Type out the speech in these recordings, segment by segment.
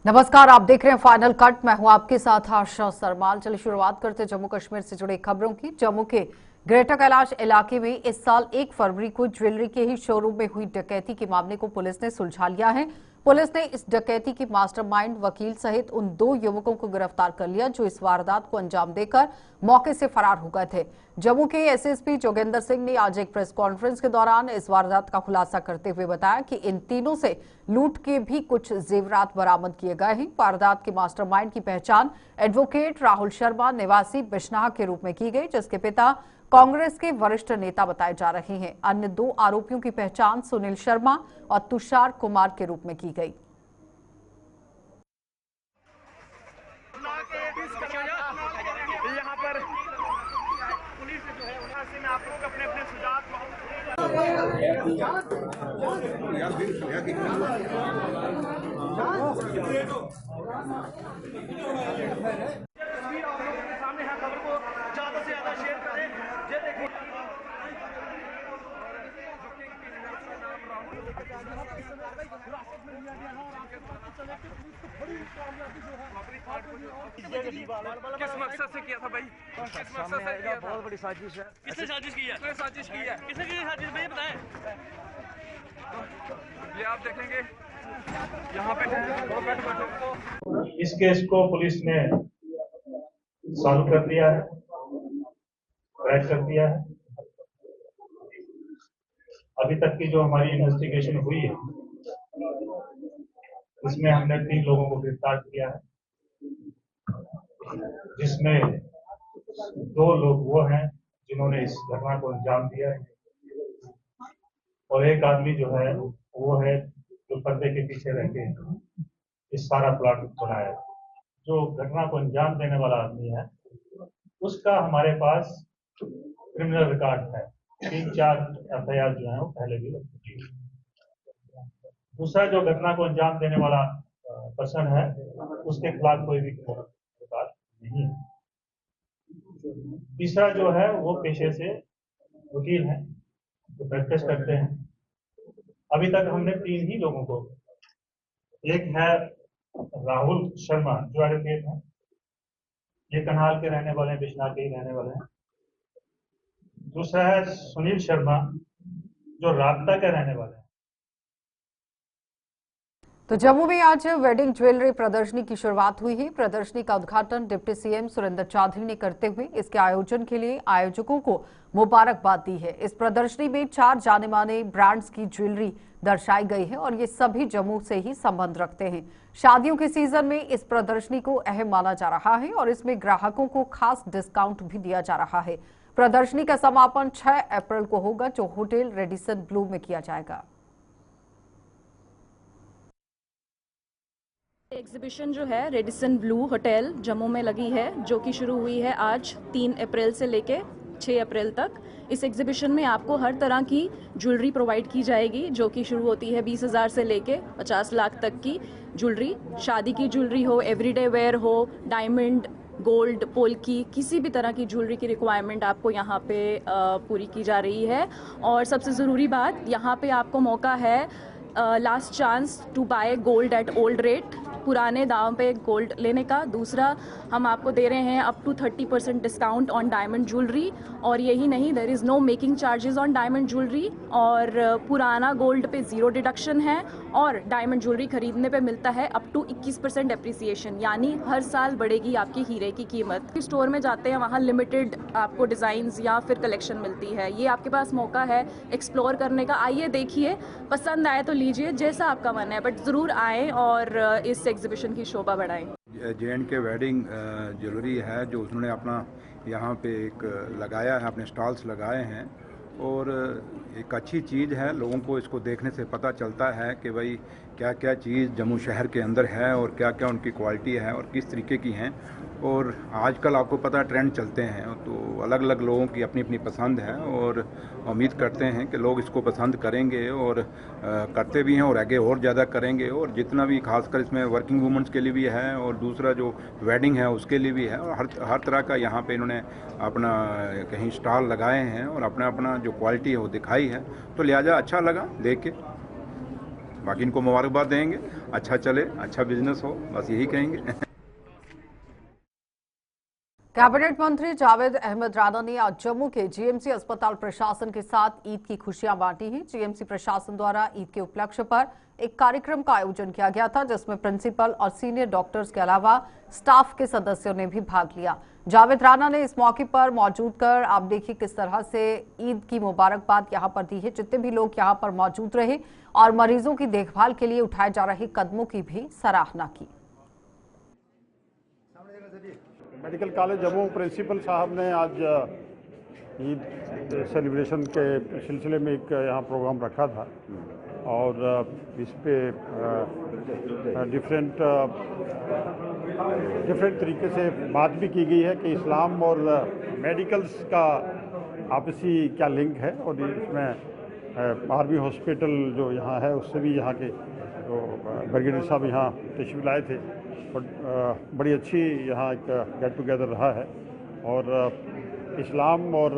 नमस्कार, आप देख रहे हैं फाइनल कट। मैं हूं आपके साथ आशा सरमाल। चलिए शुरुआत करते हैं जम्मू कश्मीर से जुड़ी खबरों की। जम्मू के ग्रेटर कैलाश इलाके में इस साल 1 फरवरी को ज्वेलरी के ही शोरूम में हुई डकैती के मामले को पुलिस ने सुलझा लिया है। पुलिस ने इस डकैती की मास्टरमाइंड वकील सहित उन 2 युवकों को गिरफ्तार कर लिया जो इस वारदात को अंजाम देकर मौके से फरार हो गए थे। जम्मू के एसएसपी जोगेंद्र सिंह ने आज एक प्रेस कॉन्फ्रेंस के दौरान इस वारदात का खुलासा करते हुए बताया कि इन तीनों से लूट के भी कुछ जेवरात बरामद किए गए हैं। वारदात के मास्टरमाइंड की पहचान एडवोकेट राहुल शर्मा निवासी बिश्नाह के रूप में की गई, जिसके पिता कांग्रेस के वरिष्ठ नेता बताए जा रहे हैं। अन्य 2 आरोपियों की पहचान सुनील शर्मा और तुषार कुमार के रूप में की गई। यहाँ पर पुलिस जो है वहाँ से मैं आप लोग अपने अपने सुझाव सामने है, खबर को ज्यादा से ज्यादा शेयर करें। ये देखिए किस मकसद से किया था भाई? किस मकसद से किया था? बहुत बड़ी साजिश है। किसने साजिश की है? किसने साजिश की है? किसने की साजिश भाई बताएं। ये आप देखेंगे यहाँ पे इस केस को पुलिस ने सॉल्व कर दिया है, क्रैक कर दिया है। अभी तक की जो हमारी इन्वेस्टिगेशन हुई है इसमें हमने 3 लोगों को गिरफ्तार किया है, जिसमें 2 लोग वो हैं जिन्होंने इस घटना को अंजाम दिया है और एक आदमी जो है वो है जो पर्दे के पीछे रह के इस सारा प्लाट बनाया। जो घटना को अंजाम देने वाला आदमी है उसका हमारे पास क्रिमिनल रिकॉर्ड है, 3-4 एफआईआर जो है वो पहले भी रख चुकी है। दूसरा जो घटना को अंजाम देने वाला पर्सन है उसके खिलाफ कोई भी रिकॉर्ड नहीं है। तीसरा जो है वो पेशे से वकील है, तो प्रैक्टिस करते हैं। अभी तक हमने 3 ही लोगों को, एक है राहुल शर्मा जो एडवोकेट है, ये कनाल के रहने वाले हैं, बिश्नाह के ही रहने वाले हैं। दूसरा है सुनील शर्मा जो राबता के रहने वाले हैं। तो जम्मू में आज वेडिंग ज्वेलरी प्रदर्शनी की शुरुआत हुई है। प्रदर्शनी का उद्घाटन डिप्टी सीएम सुरेंद्र चौधरी ने करते हुए इसके आयोजन के लिए आयोजकों को मुबारकबाद दी है। इस प्रदर्शनी में 4 जाने माने ब्रांड्स की ज्वेलरी दर्शाई गई है और ये सभी जम्मू से ही संबंध रखते हैं। शादियों के सीजन में इस प्रदर्शनी को अहम माना जा रहा है और इसमें ग्राहकों को खास डिस्काउंट भी दिया जा रहा है। प्रदर्शनी का समापन 6 अप्रैल को होगा, जो होटल रेडिसन ब्लू में किया जाएगा। एग्जीबिशन जो है रेडिसन ब्लू होटल जम्मू में लगी है, जो कि शुरू हुई है आज 3 अप्रैल से लेके 6 अप्रैल तक। इस एग्जीबिशन में आपको हर तरह की ज्वेलरी प्रोवाइड की जाएगी, जो कि शुरू होती है 20,000 से लेके 50 लाख तक की ज्वेलरी। शादी की ज्वेलरी हो, एवरीडे वेयर हो, डायमंड, गोल्ड, पोल्की, किसी भी तरह की ज्वेलरी की रिक्वायरमेंट आपको यहाँ पे पूरी की जा रही है। और सबसे ज़रूरी बात, यहाँ पे आपको मौका है last chance to buy gold at old rate, पुराने दाम पे गोल्ड लेने का। दूसरा, हम आपको दे रहे हैं up to 30% discount on diamond jewellery. और यही नहीं, there is no making charges on diamond jewellery. और पुराना गोल्ड पे 0 डिडक्शन है और डायमंड ज्वेलरी खरीदने पे मिलता है अप टू 21% एप्रिसिएशन, यानी हर साल बढ़ेगी आपकी हीरे की कीमत। स्टोर में जाते हैं, वहाँ लिमिटेड आपको डिज़ाइंस या फिर कलेक्शन मिलती है। ये आपके पास मौका है एक्सप्लोर करने का। आइए, देखिए, पसंद आए तो लीजिए, जैसा आपका मन है, बट ज़रूर आएँ और इस एग्जीबिशन की शोभा बढ़ाएं। JNK वेडिंग ज्वेलरी है जो उन्होंने अपना यहाँ पे एक लगाया है, अपने स्टॉल्स लगाए हैं और एक अच्छी चीज़ है। लोगों को इसको देखने से पता चलता है कि भाई क्या क्या चीज़ जम्मू शहर के अंदर है और क्या क्या उनकी क्वालिटी है और किस तरीके की हैं। और आजकल आपको पता है ट्रेंड चलते हैं, तो अलग अलग लोगों की अपनी अपनी पसंद है और उम्मीद करते हैं कि लोग इसको पसंद करेंगे और करते भी हैं और आगे और ज़्यादा करेंगे। और जितना भी खासकर इसमें वर्किंग वुमेंस के लिए भी है और दूसरा जो वेडिंग है उसके लिए भी है और हर तरह का यहाँ पे इन्होंने अपना कहीं स्टॉल लगाए हैं और अपना अपना जो क्वालिटी है वो दिखाई है, तो लिहाजा अच्छा लगा देख के। बाकी इनको मुबारकबाद देंगे, अच्छा चले, अच्छा बिजनेस हो, बस यही कहेंगे। कैबिनेट मंत्री जावेद अहमद राणा ने आज जम्मू के जीएमसी अस्पताल प्रशासन के साथ ईद की खुशियां बांटी हैं। जीएमसी प्रशासन द्वारा ईद के उपलक्ष्य पर एक कार्यक्रम का आयोजन किया गया था, जिसमें प्रिंसिपल और सीनियर डॉक्टर्स के अलावा स्टाफ के सदस्यों ने भी भाग लिया। जावेद राणा ने इस मौके पर मौजूद कर आप देखिए किस तरह से ईद की मुबारकबाद यहां पर दी है। जितने भी लोग यहां पर मौजूद रहे और मरीजों की देखभाल के लिए उठाए जा रहे कदमों की भी सराहना की। मेडिकल कॉलेज जम्मू प्रिंसिपल साहब ने आज ईद सेलिब्रेशन के सिलसिले में एक यहाँ प्रोग्राम रखा था और इस पे डिफरेंट तरीके से बात भी की गई है कि इस्लाम और मेडिकल्स का आपसी क्या लिंक है। और इसमें आर्मी हॉस्पिटल जो यहाँ है उससे भी यहाँ के जो ब्रिगेडियर साहब यहाँ तशरीफ लाए थे और बड़ी अच्छी यहाँ एक गेट टुगेदर रहा है और इस्लाम और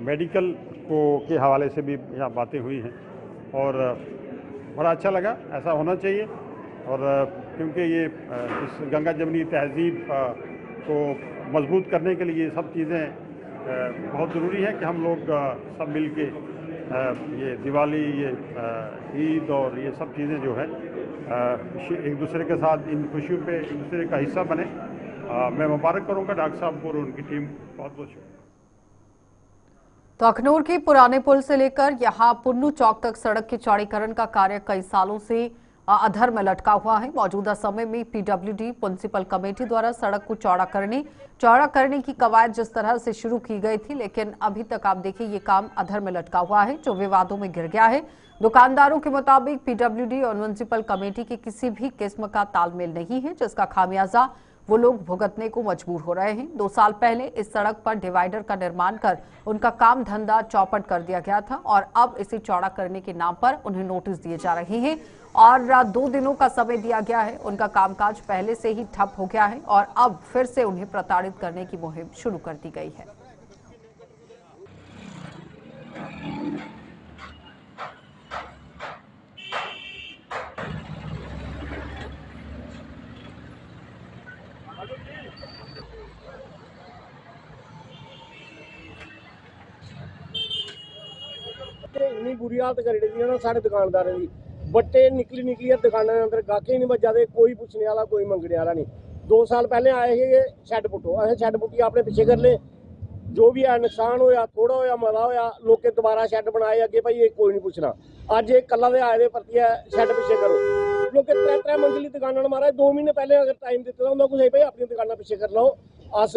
मेडिकल के हवाले से भी यहाँ बातें हुई हैं और बड़ा अच्छा लगा। ऐसा होना चाहिए और क्योंकि ये इस गंगा जमनी तहजीब को मजबूत करने के लिए ये सब चीज़ें बहुत ज़रूरी है कि हम लोग सब मिल के ये दिवाली, ये ईद और ये सब चीज़ें जो है एक दूसरे के साथ इन खुशियों पे एक दूसरे का हिस्सा बने। मैं मुबारक करूंगा डॉक्टर साहब को और उनकी टीम, बहुत बहुत शुक्रिया। तो अखनूर के पुराने पुल से लेकर यहां पुन्नू चौक तक सड़क के चौड़ीकरण का कार्य कई सालों से अधर में लटका हुआ है। मौजूदा समय में पीडब्ल्यूडी म्युनिसिपल कमेटी द्वारा सड़क को चौड़ा करने की कवायद जिस तरह से शुरू की गई थी, लेकिन अभी तक आप देखिए ये काम अधर में लटका हुआ है, जो विवादों में घिर गया है। दुकानदारों के मुताबिक पीडब्ल्यूडी और म्युनिसिपल कमेटी की किसी भी किस्म का तालमेल नहीं है, जिसका खामियाजा वो लोग भुगतने को मजबूर हो रहे हैं। 2 साल पहले इस सड़क पर डिवाइडर का निर्माण कर उनका काम धंधा चौपट कर दिया गया था और अब इसे चौड़ा करने के नाम पर उन्हें नोटिस दिए जा रहे हैं और 2 दिनों का समय दिया गया है। उनका कामकाज पहले से ही ठप हो गया है और अब फिर से उन्हें प्रताड़ित करने की मुहिम शुरू कर दी गई है। इन्नी बुरी हालत करी दी ना साढ़े दुकानदारों की, बट्टे निकली दुकानों के अंदर गाहक ही नहीं बजा दे, कोई पूछने वाला कोई मंगने वाला नहीं। 2 साल पहले आए थे शैड पुट्टो, असें शैड पुट्टी अपने पिछे कर ले, जो भी है नुकसान होया, थोड़ा होया, मजा होया, लोग दोबारा शैड बनाए अगे भाई कोई नहीं पूछना। अज एक कला दे आए दे परतियै शैड पिछे करो, लोग 3 मंजिली दुकाना मारा 2 महीने पहले अगर टाइम दिता होंदा कुछ भाई अपनी दुकाना पिछे कर लो, अस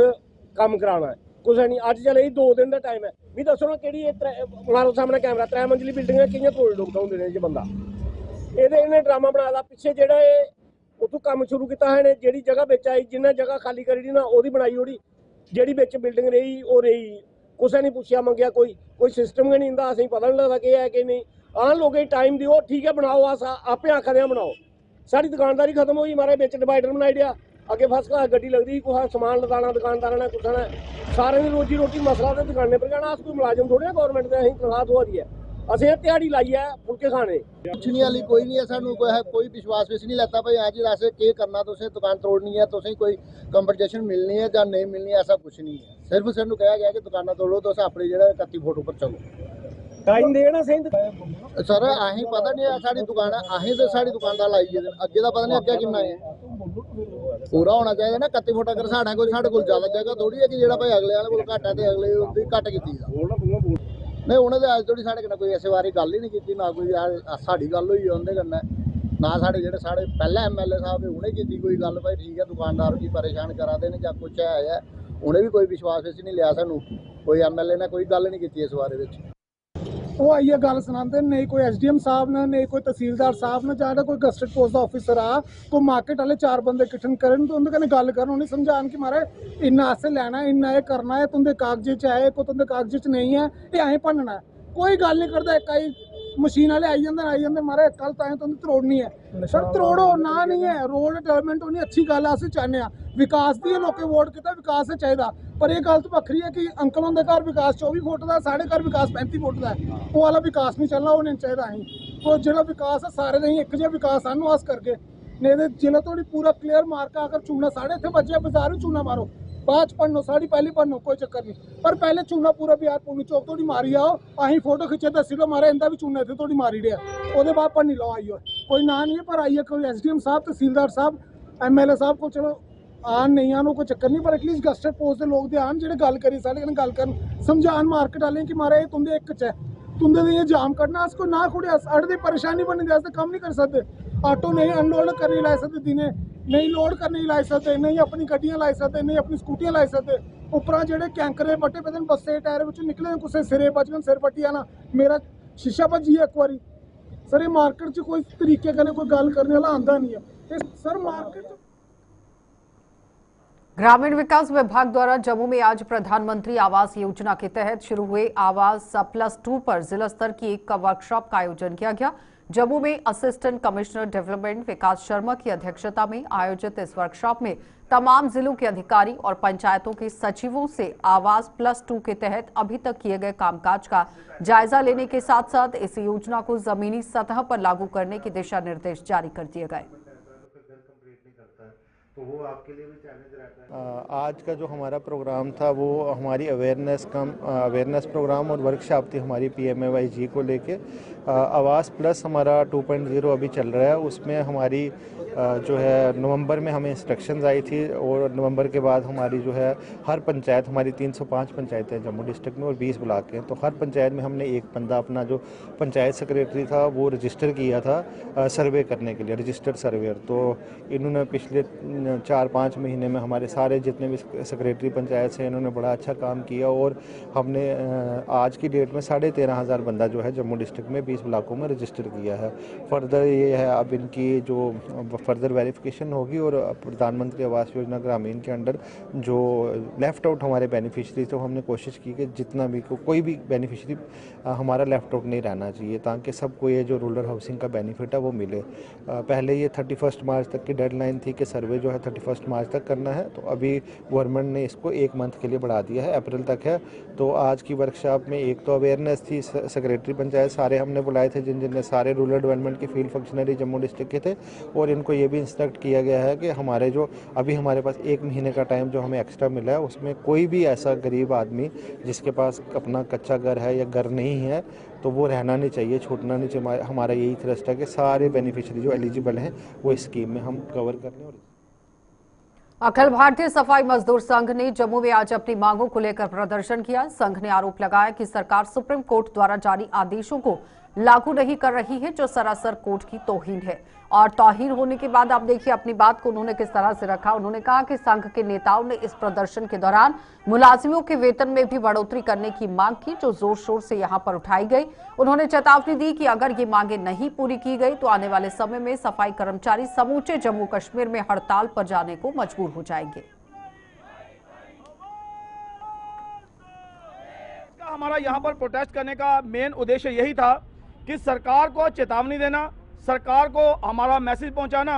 कम कराना है कुछ नहीं। अज चले 2 दिन का टाइम है, भी दसो ना कि मारो सामने कैमरा 3 मंजिली बिल्डिंग है, कि'यां तोड़ डुबदा होंदे ने जे बंदा। इन्हें ड्रामा बनाया पिछे जेड़ा उतों काम शुरू किया है, जी जगह बेच आई, जिन्हें जगह खाली करी ना वो बनाई ओड़ी, जी बिच बिल्डिंग रही वो रही, कुछ नहीं पूछा मंगया, कोई सिस्टम गै नहीं इंदा, असें पता नहीं लगता कि है कि नहीं। हाँ लोगों टाइम दिओ, ठीक है बनाओ, अस आपे आखदे बनाओ, साड़ी दुकानदारी खत्म होई, मारे बिच डिवाइडर बनाई दिया, अगे फर्स्ट क्लास गड्डी लगती, कुछ समान लदाना दुकानदारों ने, कुछ ने सारे रोजी रोटी मसला तो दुकाने पर कहना, अस कोई मुलाजम थोड़े गौरमेंट से अं तनख्वाह हो रही है, असं दिहाड़ी लाई है फुलके खाने। पुछने वाली कोई नहीं है, सानू कोई विश्वास नहीं लगता भाई हाँ जी ऐसे के करना, तुसें दुकान तोड़नी है, तुसें कोई कंपनसेशन मिलनी है या नहीं मिलनी है, ऐसा कुछ नहीं है। सिर्फ सानू कहा गया कि दुकाना तोड़ो, तुस अपनी जो 31 फुट उपर चलो, टाइम देना सही सर अं पता नहीं है साड़ी दुकान, अं तो साड़ी दुकान का लाई अगे का पता नहीं अगे किन्ना है, पूरा होना चाहिए ना 31 फुट। अगर साढ़े को ज्यादा जगह थोड़ी है कि जो भाई अगले वाले को घट है तो अगले उनकी घट की नहीं, उन्होंने अज थोड़ी साढ़े कन्नै कोई इस बारी गल ही नहीं की, ना कोई साड़ी गल हुई उनके कन्नै, ना साढ़े जेह्ड़े साढ़े पहले MLA साहब उन्हें की कोई गल भाई ठीक है दुकानदार की परेशान करा दे या कुछ है, उन्हें भी कोई विश्वास नहीं लिया, सानू कोई MLA ने कोई गल नहीं की इस बारे में। वो आइए गल सुनाते, नहीं कोई SDM साहब ने, नहीं कोई तहसीलदार साहब ने, चाहे कोई गस्टेड पोस्ट ऑफिसर आ, कोई मार्केट वाले 4 बंदे किट्ठन करन तो उन्हें गल कर, उन्हें समझान कि मारे इन्ना असें लैना है, इन्ना ये करना है, तुंदे कागज च है, कोई तुंदे कागज च नहीं है, ये असें भन्नना है, कोई गल नहीं करता। मशीन वाले आई जाते मारे कल ताएं तुम तरोड़नी है सर तरोड़ो ना नहीं है रोड डेवलपमेंट होनी अच्छी गल अस चाहते हैं विकास दी लोकें वोट किया विकास है चाहिए पर यह गल तो वक्री है कि अंकलों के घर विकास 24 फुट का साढ़े घर विकास 35 फुट का है वो वाला विकास नहीं चलना वो नहीं चाहिए अं तो जो विकास है सारे नहीं एक जो विकास सानू आस करके नहीं तो जिले थोड़ी पूरा क्लियर मार्का अगर चूना साढ़े इतने बजे बाजार चूना मारो बाद पढ़नो साड़ी पहले पढ़नो कोई चक्कर नहीं पर पहले चूना पूरा बिहार पुनी चौक थोड़ी मारी आओ अं फोटो खिंचे दसी लो मारा इंदा भी चूना इतने थोड़ी मारी रहा वो बाद पढ़नी लो आइयो कोई ना नहीं है पर आइए कोई SDM साहब तहसीलदार साहब MLA साहब को चलो आन नहीं आन कोई चक्कर नहीं पर एटलीस्ट गस्टेड पोस्ट के लोग आन जो गल करी साढ़े कन्नै गल कर समझान मार्केट वाले कि मारा तुंदे एक च तुंदे ये जाम कड्ढना अस कोई ना खुड़े अड़ दी परेशानी बनने दे कम नहीं कर सकते ऑटो नहीं अनलोड करने लाई सकते दिने नहीं लोड करने लाई सकते नहीं अपनी गड्डियां लाई सकते नहीं अपनी स्कूटियां लाई सकते उपरा जेडे कैंकरे बट्टे पे बस्से टायर विचों निकले कुछ सिरे बच गए सिर पट्टी आना मेरा शीशा भजी एक बारी सर ये मार्केट च कोई तरीके कन्नै कोई गल करने वाला आंदा नहीं है सर मार्केट ग्रामीण विकास विभाग द्वारा जम्मू में आज प्रधानमंत्री आवास योजना के तहत शुरू हुए आवास +2 पर जिला स्तर की एक वर्कशॉप का आयोजन किया गया। जम्मू में असिस्टेंट कमिश्नर डेवलपमेंट विकास शर्मा की अध्यक्षता में आयोजित इस वर्कशॉप में तमाम जिलों के अधिकारी और पंचायतों के सचिवों से आवास +2 के तहत अभी तक किए गए कामकाज का जायजा लेने के साथ साथ इस योजना को जमीनी सतह पर लागू करने के दिशा निर्देश जारी कर दिए गए। तो वो आपके लिए भी चैलेंज रहता है। आज का जो हमारा प्रोग्राम था वो हमारी अवेयरनेस प्रोग्राम और वर्कशॉप थी हमारी PMAYG को लेके। आवास प्लस हमारा 2.0 अभी चल रहा है। उसमें हमारी जो है नवंबर में हमें इंस्ट्रक्शंस आई थी और नवंबर के बाद हमारी जो है हर पंचायत हमारी 305 पंचायतें हैं जम्मू डिस्ट्रिक्ट में और 20 ब्लॉक हैं। तो हर पंचायत में हमने एक बंदा अपना जो पंचायत सेक्रेटरी था वो रजिस्टर किया था सर्वे करने के लिए, रजिस्टर्ड सर्वेयर। तो इन्होंने पिछले 4-5 महीने में हमारे सारे जितने भी सेक्रेटरी पंचायत से इन्होंने बड़ा अच्छा काम किया और हमने आज की डेट में 13,500 बंदा जो है जम्मू डिस्ट्रिक्ट में 20 ब्लॉकों में रजिस्टर किया है। फर्दर ये है अब इनकी जो फर्दर वेरिफिकेशन होगी और प्रधानमंत्री आवास योजना ग्रामीण के अंडर जो लेफ्ट आउट हमारे बेनिफिशरी तो हमने कोशिश की कि जितना भी कोई भी बेनिफिशरी हमारा लेफ्ट आउट नहीं रहना चाहिए ताकि सबको ये जो रूरल हाउसिंग का बेनिफिट है वो मिले। पहले ये 31 मार्च तक की डेडलाइन थी कि सर्वे जो है 31 मार्च तक करना है, तो अभी गवर्नमेंट ने इसको 1 मंथ के लिए बढ़ा दिया है, अप्रैल तक है। तो आज की वर्कशॉप में एक तो अवेयरनेस थी, सेक्रेटरी पंचायत सारे हमने बुलाए थे जिन सारे रूरल डेवलपमेंट के फील्ड फंक्शनरी जम्मू डिस्ट्रिक्ट के थे और इनको ये भी इंस्ट्रक्ट किया गया है कि हमारे जो अभी हमारे पास 1 महीने का टाइम जो हमें एक्स्ट्रा मिला है उसमें कोई भी ऐसा गरीब आदमी जिसके पास अपना कच्चा घर है या घर नहीं है तो वो रहना नहीं चाहिए, छूटना नहीं चाहिए। हमारा यही थ्रस्ट है कि सारे बेनिफिशियरी जो एलिजिबल हैं वो इस स्कीम में हम कवर कर लें। अखिल भारतीय सफाई मजदूर संघ ने जम्मू में आज अपनी मांगों को लेकर प्रदर्शन किया। संघ ने आरोप लगाया कि सरकार सुप्रीम कोर्ट द्वारा जारी आदेशों को लागू नहीं कर रही है, जो सरासर कोर्ट की तौहीन है। और तौहीन होने के बाद आप देखिए अपनी बात को उन्होंने किस तरह से रखा। उन्होंने कहा कि संघ के नेताओं ने इस प्रदर्शन के दौरान मुलाजिमों के वेतन में भी बढ़ोतरी करने की मांग की, जो जोर शोर से यहां पर उठाई गई। उन्होंने चेतावनी दी कि अगर ये मांगे नहीं पूरी की गई तो आने वाले समय में सफाई कर्मचारी समूचे जम्मू कश्मीर में हड़ताल पर जाने को मजबूर हो जाएंगे। हमारा यहाँ पर प्रोटेस्ट करने का मेन उद्देश्य यही था कि सरकार को चेतावनी देना, सरकार को हमारा मैसेज पहुंचाना,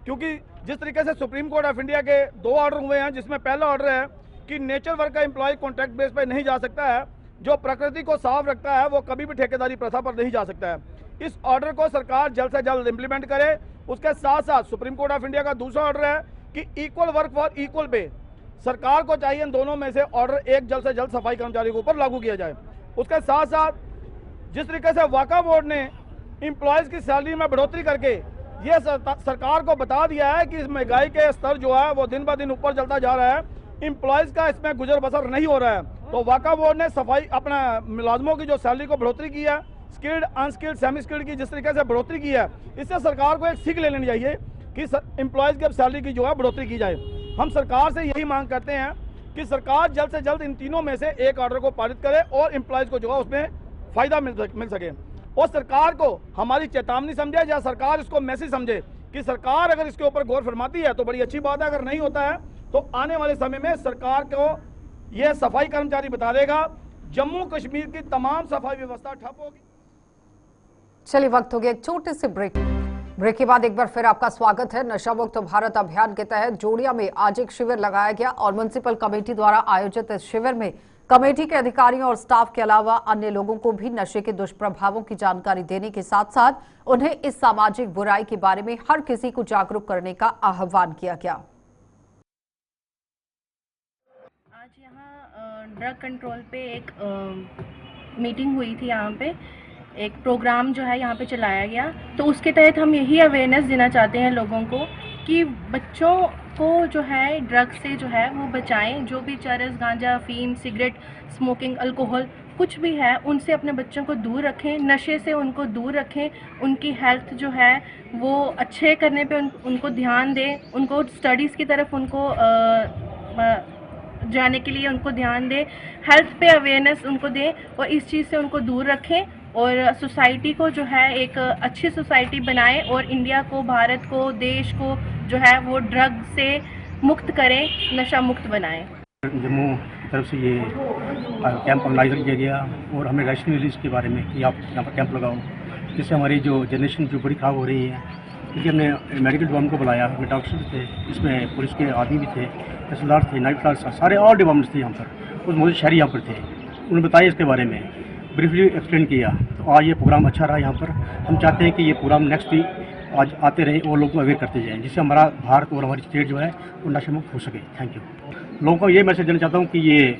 क्योंकि जिस तरीके से सुप्रीम कोर्ट ऑफ इंडिया के 2 ऑर्डर हुए हैं, जिसमें पहला ऑर्डर है कि नेचर वर्क का एम्प्लॉय कॉन्ट्रैक्ट बेस पर नहीं जा सकता है, जो प्रकृति को साफ रखता है वो कभी भी ठेकेदारी प्रथा पर नहीं जा सकता है। इस ऑर्डर को सरकार जल्द से जल्द इम्प्लीमेंट करे। उसके साथ साथ सुप्रीम कोर्ट ऑफ इंडिया का दूसरा ऑर्डर है कि equal work for equal pay, सरकार को चाहिए इन दोनों में से ऑर्डर एक जल्द से जल्द सफाई कर्मचारियों के ऊपर लागू किया जाए। उसके साथ साथ जिस तरीके से वाका बोर्ड ने एम्प्लॉयज़ की सैलरी में बढ़ोतरी करके ये सरकार को बता दिया है कि इस महंगाई के स्तर जो है वो दिन ब दिन ऊपर चलता जा रहा है, एम्प्लॉयज़ का इसमें गुजर बसर नहीं हो रहा है, तो वाका बोर्ड ने सफाई अपना मुलाजमों की जो सैलरी को बढ़ोतरी की है, स्किल्ड अनस्किल्ड सेमी स्किल्ड की जिस तरीके से बढ़ोतरी की है, इससे सरकार को एक सीख ले लेनी चाहिए कि एम्प्लॉयज़ की अब सैलरी की जो है बढ़ोतरी की जाए। हम सरकार से यही मांग करते हैं कि सरकार जल्द से जल्द इन तीनों में से एक ऑर्डर को पारित करे और एम्प्लॉयज़ को जो है उसमें फायदा मिल सके और सरकार को हमारी चेतावनी समझे या सरकार इसको मैसेज समझे कि सरकार अगर इसके ऊपर गौर फरमाती है तो बड़ी अच्छी बात है, अगर नहीं होता है तो आने वाले समय में सरकार को यह सफाई कर्मचारी बता देगा जम्मू कश्मीर की तमाम सफाई व्यवस्था ठप होगी। चलिए वक्त हो गया एक छोटे से ब्रेक के बाद एक बार फिर आपका स्वागत है। नशा मुक्त भारत अभियान के तहत जोड़िया में आज एक शिविर लगाया गया और म्युनिसिपल कमेटी द्वारा आयोजित इस शिविर में कमेटी के अधिकारियों और स्टाफ के अलावा अन्य लोगों को भी नशे के दुष्प्रभावों की जानकारी देने के साथ साथ उन्हें इस सामाजिक बुराई के बारे में हर किसी को जागरूक करने का आह्वान किया गया। आज यहाँ ड्रग कंट्रोल पे एक मीटिंग हुई थी। यहाँ पे एक प्रोग्राम जो है यहाँ पे चलाया गया, तो उसके तहत हम यही अवेयरनेस देना चाहते हैं लोगों को कि बच्चों को जो है ड्रग से जो है वो बचाएं। जो भी चरस, गांजा, अफीम, सिगरेट, स्मोकिंग, अल्कोहल कुछ भी है उनसे अपने बच्चों को दूर रखें, नशे से उनको दूर रखें। उनकी हेल्थ जो है वो अच्छे करने पे उनको ध्यान दें, उनको स्टडीज़ की तरफ उनको जाने के लिए उनको ध्यान दें, हेल्थ पे अवेयरनेस उनको दें और इस चीज़ से उनको दूर रखें और सोसाइटी को जो है एक अच्छी सोसाइटी बनाएं और इंडिया को, भारत को, देश को जो है वो ड्रग से मुक्त करें, नशा मुक्त बनाएं। जम्मू की तरफ से ये कैंप ऑर्गेनाइज किया गया और हमें रैशनली इसके बारे में कि आप यहाँ पर कैंप लगाओ, जिससे हमारी जो जनरेशन जो बड़ी ख़राब हो रही है। क्योंकि हमने मेडिकल डिपार्टमेंट को बुलाया, हमें डॉक्टर थे, इसमें पुलिस के आदमी भी थे, तहसीलदार थे, नाइट क्लास, सारे ऑल डिपार्टमेंट्स थे यहाँ पर। उस मौजूद शहरी यहाँ पर थे, उन्होंने बताया इसके बारे में, ब्रीफली एक्सप्लेन किया। तो आज ये प्रोग्राम अच्छा रहा यहाँ पर। हम चाहते हैं कि ये प्रोग्राम नेक्स्ट भी आज आते रहे और लोगों को अवेयर करते जाएँ, जिससे हमारा भारत और हमारी स्टेट जो है वो नशा मुक्त हो सके। Thank you. लोगों को ये मैसेज देना चाहता हूँ कि ये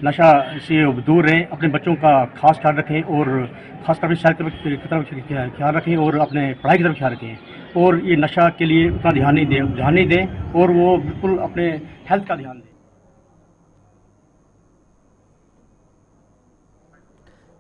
नशा से दूर रहें, अपने बच्चों का खास ख्याल रखें और खासकर शहर की तरफ ख्याल रखें और अपने पढ़ाई की तरफ ख्याल रखें और ये नशा के लिए उतना ध्यान नहीं दें और वो बिल्कुल अपने हेल्थ का ध्यान दें।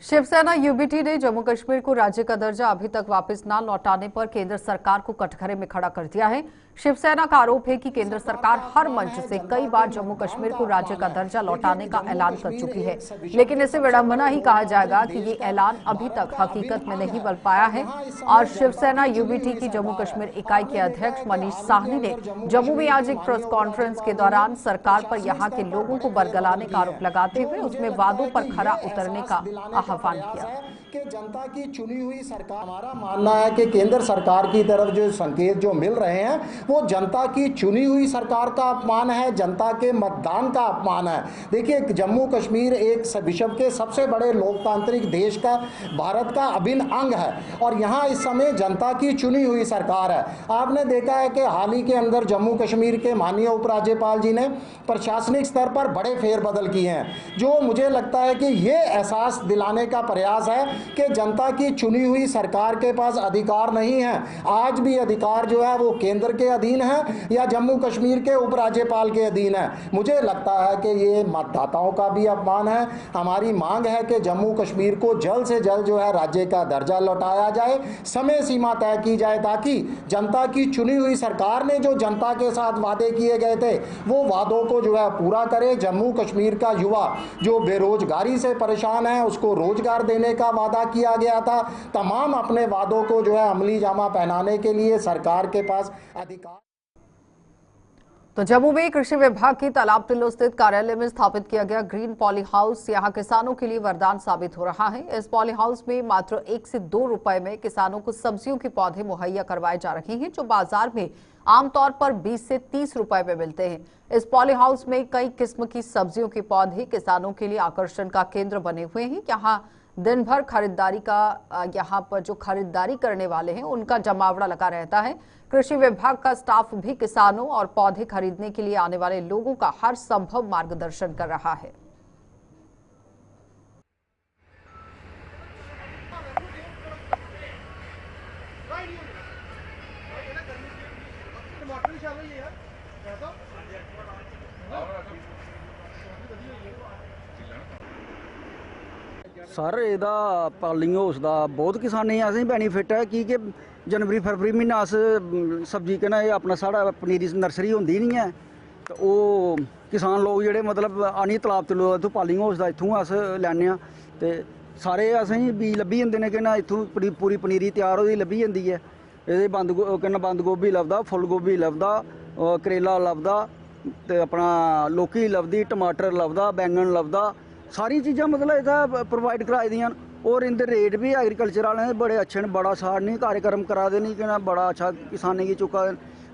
शिवसेना यूबीटी ने जम्मू कश्मीर को राज्य का दर्जा अभी तक वापस न लौटाने पर केंद्र सरकार को कटघरे में खड़ा कर दिया है। शिवसेना का आरोप है कि केंद्र सरकार हर मंच से कई बार जम्मू कश्मीर को राज्य का दर्जा लौटाने का ऐलान कर चुकी है, लेकिन इसे विडंबना ही कहा जाएगा कि ये ऐलान अभी तक हकीकत में नहीं बन पाया है। और शिवसेना यूबीटी की जम्मू कश्मीर इकाई के अध्यक्ष मनीष साहनी ने जम्मू में आज एक प्रेस कॉन्फ्रेंस के दौरान सरकार पर यहाँ के लोगों को बरगलाने का आरोप लगाते हुए उसमें वादों पर खरा उतरने का आह्वान किया कि जनता की चुनी हुई सरकार, हमारा मानना है कि केंद्र सरकार की तरफ जो संकेत जो मिल रहे हैं वो जनता की चुनी हुई सरकार का अपमान है, जनता के मतदान का अपमान है। देखिए, जम्मू कश्मीर एक विश्व के सबसे बड़े लोकतांत्रिक देश का, भारत का अभिन्न अंग है और यहाँ इस समय जनता की चुनी हुई सरकार है। आपने देखा है कि हाल ही के अंदर जम्मू कश्मीर के माननीय उपराज्यपाल जी ने प्रशासनिक स्तर पर बड़े फेरबदल किए हैं, जो मुझे लगता है कि ये एहसास दिलाने का प्रयास है कि जनता की चुनी हुई सरकार के पास अधिकार नहीं है। आज भी अधिकार जो है वो केंद्र के अधीन है या जम्मू कश्मीर के उपराज्यपाल के अधीन है। मुझे लगता है कि ये मतदाताओं का भी अपमान है। हमारी मांग है कि जम्मू कश्मीर को जल्द से जल्द जो है राज्य का दर्जा लौटाया जाए, समय सीमा तय की जाए ताकि जनता की चुनी हुई सरकार ने जो जनता के साथ वादे किए गए थे वो वादों को जो है पूरा करे। जम्मू कश्मीर का युवा जो बेरोजगारी से परेशान है उसको रोजगार देने का वादा किया गया था। तमाम अपने वादों को जो है अमली जामा पहनाने के लिए सरकार के पास अधिकार। तो जम्मू में कृषि विभाग की तालाब टिल्लो स्थित कार्यालय में स्थापित किया गया ग्रीन पॉली हाउस यहां किसानों के लिए वरदान साबित हो रहा है। इस पॉली हाउस में मात्र 1 से 2 रुपए में किसानों को सब्जियों के पौधे मुहैया करवाए जा रहे हैं, जो बाजार में आमतौर पर 20 से 30 रुपए में मिलते हैं। इस पॉली हाउस में कई किस्म की सब्जियों के पौधे किसानों के लिए आकर्षण का केंद्र बने हुए हैं। यहाँ दिन भर खरीदारी का यहाँ पर जो खरीदारी करने वाले हैं उनका जमावड़ा लगा रहता है। कृषि विभाग का स्टाफ भी किसानों और पौधे खरीदने के लिए आने वाले लोगों का हर संभव मार्गदर्शन कर रहा है। सर ਇਹਦਾ ਪਾਲਿੰਗ ਹਾਊਸ ਦਾ ਬਹੁਤ ਕਿਸਾਨੀ ਅਸੀਂ ਬੈਨੀਫਿਟ ਹੈ ਕਿ जनवरी फरवरी महीना अस सब्जी कहना अपना साढ़ा पनीरी नर्सरी होंदी नहीं है तो वो किसान लोग जेह्ड़े मतलब आनी तलाब तलू इत्थूं पालिंग हाउस दा इत्थूं अस लैने आ ते सारे असेंगी बीज लब्भी जंदे ने कहना इत्थूं पूरी पनीरी तैयार होई लब्भी जंदी है। एह्दे बंद गोभी लभदा, फुल गोभी लभदा, करेला लभदा ते अपना लौकी लभदी, टमाटर लभदा, बैंगन लभदा, सारी चीज़ां मतलब इत्थै प्रोवाइड कराई दियां और इंदे रेट भी एग्रीकल्चर वाले बड़े अच्छे ने, बड़ा साड़ नहीं कार्यक्रम करा दे नहीं कि बड़ा अच्छा किसानी की चुका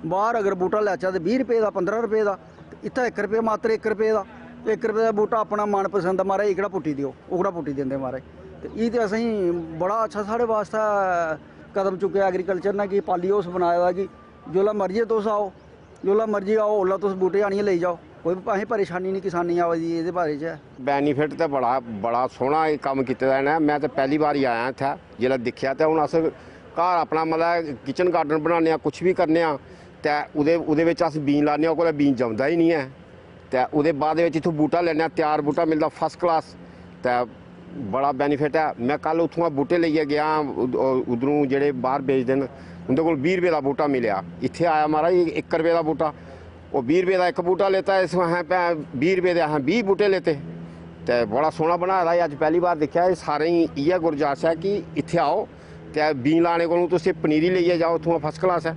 बाहर अगर बूटा लैचा तो 20 रुपये का 15 रुपये का, इतना 1 रुपये मात्र 1 रुपये का 1 रुपये का बूटा अपना मनपसंद मारे एकड़ा पुट्टी दियो ओकड़ा पुट्टी देंगे मारे। तो ये तो असें बड़ा अच्छा साढ़े वास्ते कदम चुके एग्रीकल्चर ने कि पाली हाउस बनाया कि जोल्लै मर्जी तुस आओ, जोल्लै मर्जी आओ ओल्लै तुस बूटे आनियै लेई जाओ, कोई असें परेशानी नहीं किसानी आवा दी एह्दे बारे च। बेनीफिट तो बड़ा सोहना कम्म कीते दा इ'नें। मैं तो पहली बार ही आया इत्थै, जिसलै दिक्खेआ तो हूँ अस घर अपना मतलब किचन गार्डन बनाने कुछ भी करने ते उहदे विच अस बीन लाने ओह् कोला बीन जमदा ही नहीं है ते उहदे बाद विच इत्थों बूटा लैने त्यार बूटा मिलदा फर्स्ट क्लास ते बड़ा बेनीफिट है। मैं कल उत्थुआं बूटे लेइयै गया उधरों जेह्ड़े बाहर बेचदे न उंदे कोल 20 रुपये का बूटा मिलेआ, इत्थे आया महाराज 1 रुपये का बूटा, वो 20 रुपये का एक बूटा लेता है, इस असें 20 रुपये के असें 20 बूटे लेते ते बड़ा सोहना बनाया दा। अज पहली बार दिक्खेआ, सारें गी इ'यै गुरजाइश है कि इत्थे आओ ते बीन लाने कोलों तुस पनीरी लेइयै जाओ, उत्थुआं फर्स्ट क्लास है।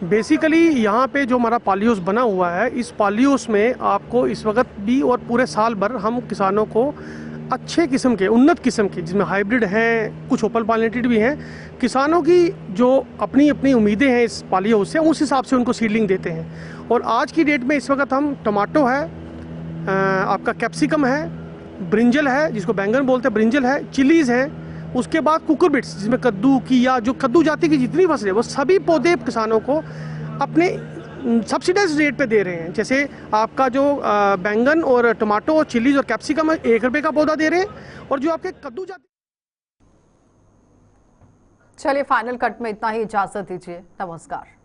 बेसिकली यहाँ पे जो हमारा पाली हाउस बना हुआ है, इस पाली हाउस में आपको इस वक्त भी और पूरे साल भर हम किसानों को अच्छे किस्म के उन्नत किस्म के, जिसमें हाइब्रिड हैं, कुछ ओपन पालेटेड भी हैं, किसानों की जो अपनी अपनी उम्मीदें हैं इस पाली हाउस से, उस हिसाब से उनको सीडलिंग देते हैं। और आज की डेट में इस वक्त हम टमाटो है, आपका कैप्सिकम है, ब्रिंजल है जिसको बैंगन बोलते हैं, ब्रिंजल है, चिलीज़ है, उसके बाद कुकर बिट्स जिसमें कद्दू की या जो कद्दू जाति की जितनी फसलें वो सभी पौधे किसानों को अपने सब्सिडाइज रेट पे दे रहे हैं। जैसे आपका जो बैंगन और टमाटो और चिलीज और कैप्सिकम 1 रुपये का पौधा दे रहे हैं, और जो आपके कद्दू जाति। चलिए फाइनल कट में इतना ही, इजाजत दीजिए, नमस्कार।